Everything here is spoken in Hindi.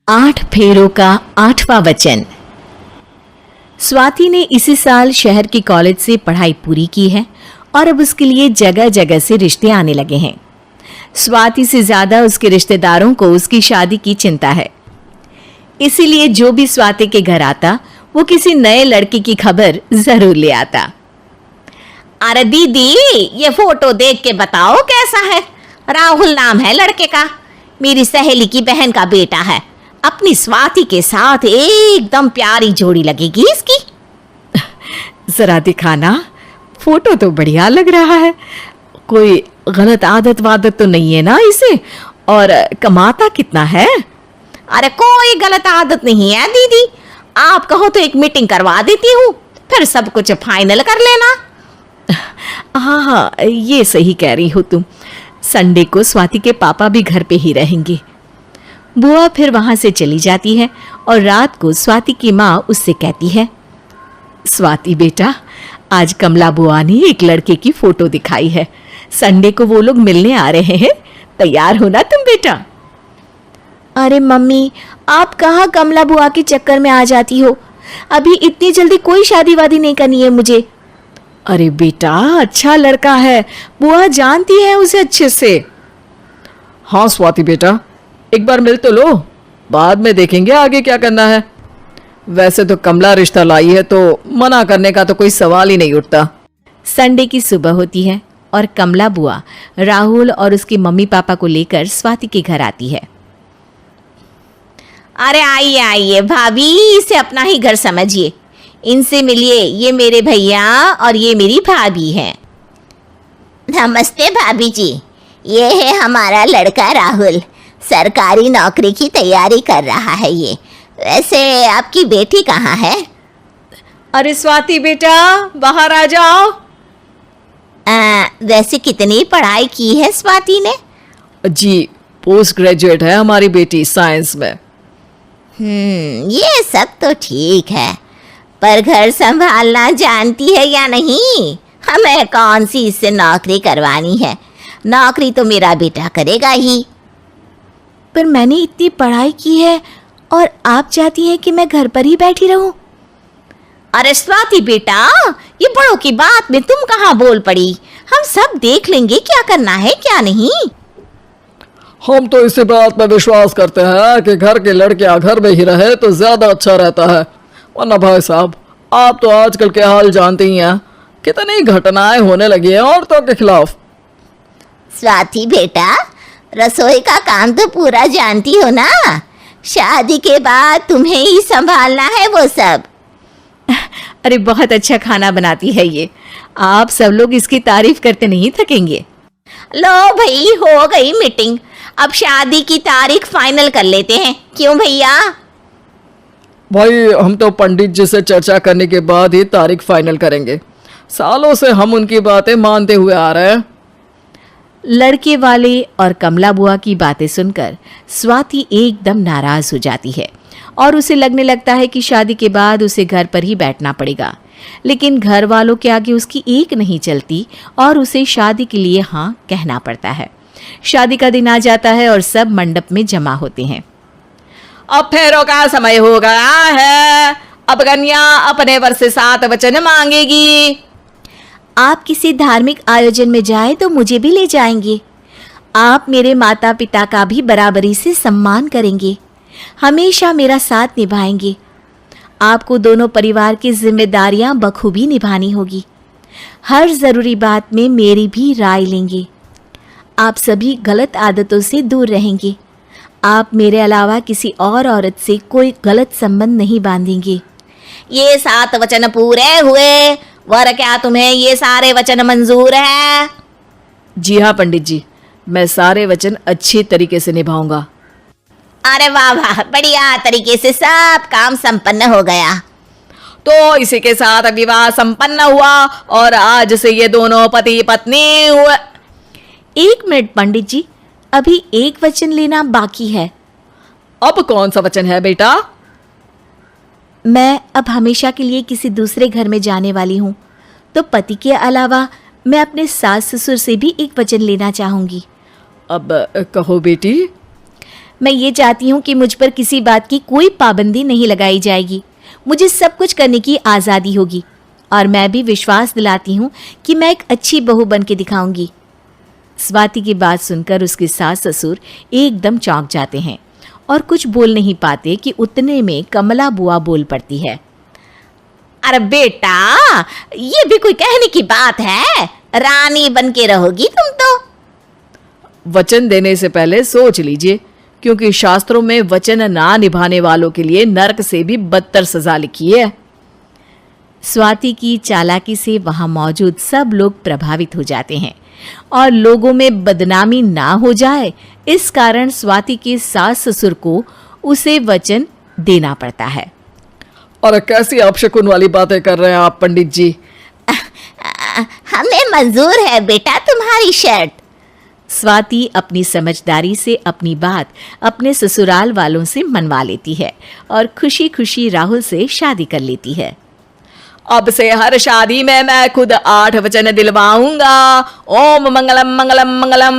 8 फेरों का 8वां वचन। स्वाति ने इसी साल शहर के कॉलेज से पढ़ाई पूरी की है और अब उसके लिए जगह जगह से रिश्ते आने लगे हैं। स्वाति से ज्यादा उसके रिश्तेदारों को उसकी शादी की चिंता है, इसीलिए जो भी स्वाति के घर आता वो किसी नए लड़के की खबर जरूर ले आता। अरे दीदी, ये फोटो देख के बताओ कैसा है। राहुल नाम है लड़के का, मेरी सहेली की बहन का बेटा है। अपनी स्वाति के साथ एकदम प्यारी जोड़ी लगेगी इसकी। जरा दिखाना, फोटो तो बढ़िया लग रहा है। कोई गलत आदत वादत तो नहीं है ना इसे? और कमाता कितना है? अरे कोई गलत आदत नहीं है दीदी, आप कहो तो एक मीटिंग करवा देती हूँ, फिर सब कुछ फाइनल कर लेना। हाँ हाँ, ये सही कह रही हो तुम। संडे को स्वाति के पापा भी घर पे ही रहेंगे। बुआ फिर वहां से चली जाती है और रात को स्वाति की माँ उससे कहती है, स्वाति बेटा, आज कमला बुआ ने एक लड़के की फोटो दिखाई है। संडे को वो लोग मिलने आ रहे हैं, तैयार हो ना तुम बेटा। अरे मम्मी, आप कहाँ कमला बुआ के चक्कर में आ जाती हो? अभी इतनी जल्दी कोई शादी वादी नहीं करनी है मुझे। अरे बेटा, अच्छा लड़का है, बुआ जानती है उसे अच्छे से। हाँ स्वाति बेटा, एक बार मिल तो लो, बाद में देखेंगे आगे क्या करना है। वैसे तो कमला रिश्ता लाई है तो मना करने का तो कोई सवाल ही नहीं उठता। संडे की सुबह होती है और कमला बुआ राहुल और उसके मम्मी पापा को लेकर स्वाति के घर आती है। अरे आइए आइए भाभी, इसे अपना ही घर समझिए, इनसे मिलिए। ये मेरे भैया और ये मेरी भाभी हैं। नमस्ते भाभी जी, ये है हमारा लड़का राहुल, सरकारी नौकरी की तैयारी कर रहा है ये। वैसे आपकी बेटी कहाँ है? अरे स्वाति बेटा, बाहर आ जाओ। वैसे कितनी पढ़ाई की है स्वाति ने? जी, पोस्ट ग्रेजुएट है हमारी बेटी साइंस में। ये सब तो ठीक है, पर घर संभालना जानती है या नहीं? हमें कौन सी इससे नौकरी करवानी है, नौकरी तो मेरा बेटा करेगा ही। पर मैंने इतनी पढ़ाई की है और आप चाहती हैं कि मैं घर पर ही बैठी रहूं? अरे स्वाति बेटा, ये बड़ों की बात में तुम कहाँ बोल पड़ी? हम सब देख लेंगे क्या करना है क्या नहीं। हम तो इसी बात में विश्वास करते हैं कि घर के लड़कियां घर में ही रहे तो ज्यादा अच्छा रहता है। वरना भाई साहब, आप तो आजकल के हाल जानते ही हैं, कितनी घटनाएं होने लगी हैं औरतों के खिलाफ। स्वाति बेटा, रसोई का काम तो पूरा जानती हो ना? शादी के बाद तुम्हें ही संभालना है वो सब। अरे बहुत अच्छा खाना बनाती है ये, आप सब लोग इसकी तारीफ करते नहीं थकेंगे। लो भाई, हो गई मीटिंग, अब शादी की तारीख फाइनल कर लेते हैं, क्यों भैया? भाई, हम तो पंडित जी से चर्चा करने के बाद ही तारीख फाइनल करेंगे। सालों से हम उनकी बातें मानते हुए आ रहे हैं। लड़के वाले और कमला बुआ की बातें सुनकर स्वाति एकदम नाराज हो जाती है और उसे लगने लगता है कि शादी के बाद उसे घर पर ही बैठना पड़ेगा। लेकिन घर वालों के आगे उसकी एक नहीं चलती और उसे शादी के लिए हाँ कहना पड़ता है। शादी का दिन आ जाता है और सब मंडप में जमा होते हैं। अब फेरों का समय हो गया है, अब कन्या अपने वर से 7 वचन मांगेगी। आप किसी धार्मिक आयोजन में जाएं तो मुझे भी ले जाएंगे। आप मेरे माता पिता का भी बराबरी से सम्मान करेंगे, हमेशा मेरा साथ निभाएंगे। आपको दोनों परिवार की जिम्मेदारियां बखूबी निभानी होगी। हर ज़रूरी बात में मेरी भी राय लेंगे। आप सभी गलत आदतों से दूर रहेंगे। आप मेरे अलावा किसी और औरत से कोई गलत संबंध नहीं बांधेंगे। ये 7 वचन पूरे हुए, वर क्या तुम्हें ये सारे वचन मंजूर है? जी हाँ पंडित जी, मैं सारे वचन अच्छी तरीके से निभाऊंगा। अरे वाह वाह, बढ़िया तरीके से सब काम संपन्न हो गया। तो इसी के साथ विवाह संपन्न हुआ और आज से ये दोनों पति पत्नी हुए। 1 मिनट पंडित जी, अभी एक वचन लेना बाकी है। अब कौन सा वचन है बेटा? मैं अब हमेशा के लिए किसी दूसरे घर में जाने वाली हूँ, तो पति के अलावा मैं अपने सास ससुर से भी एक वचन लेना चाहूँगी। अब कहो बेटी। मैं ये चाहती हूँ कि मुझ पर किसी बात की कोई पाबंदी नहीं लगाई जाएगी। मुझे सब कुछ करने की आज़ादी होगी और मैं भी विश्वास दिलाती हूँ कि मैं एक अच्छी बहू बन के दिखाऊंगी। स्वाति की बात सुनकर उसके सास ससुर एकदम चौंक जाते हैं और कुछ बोल नहीं पाते कि उतने में कमला बुआ बोल पड़ती है। अरे बेटा, ये भी कोई कहने की बात है? रानी बन के रहोगी तुम तो। वचन देने से पहले सोच लीजिए, क्योंकि शास्त्रों में वचन ना निभाने वालों के लिए नरक से भी बदतर सजा लिखी है। स्वाति की चालाकी से वहां मौजूद सब लोग प्रभावित हो जाते हैं और लोगों में बदनामी ना हो जाए, इस कारण स्वाति के सास ससुर को उसे वचन देना पड़ता है। और कैसी अपशकुन वाली बातें कर रहे हैं आप पंडित जी? हमें मंजूर है बेटा तुम्हारी शर्त। स्वाति अपनी समझदारी से अपनी बात अपने ससुराल वालों से मनवा लेती है और खुशी खुशी राहुल से शादी कर लेती है। अब से हर शादी में मैं खुद 8 वचन दिलवाऊंगा। ओम मंगलम मंगलम मंगलम।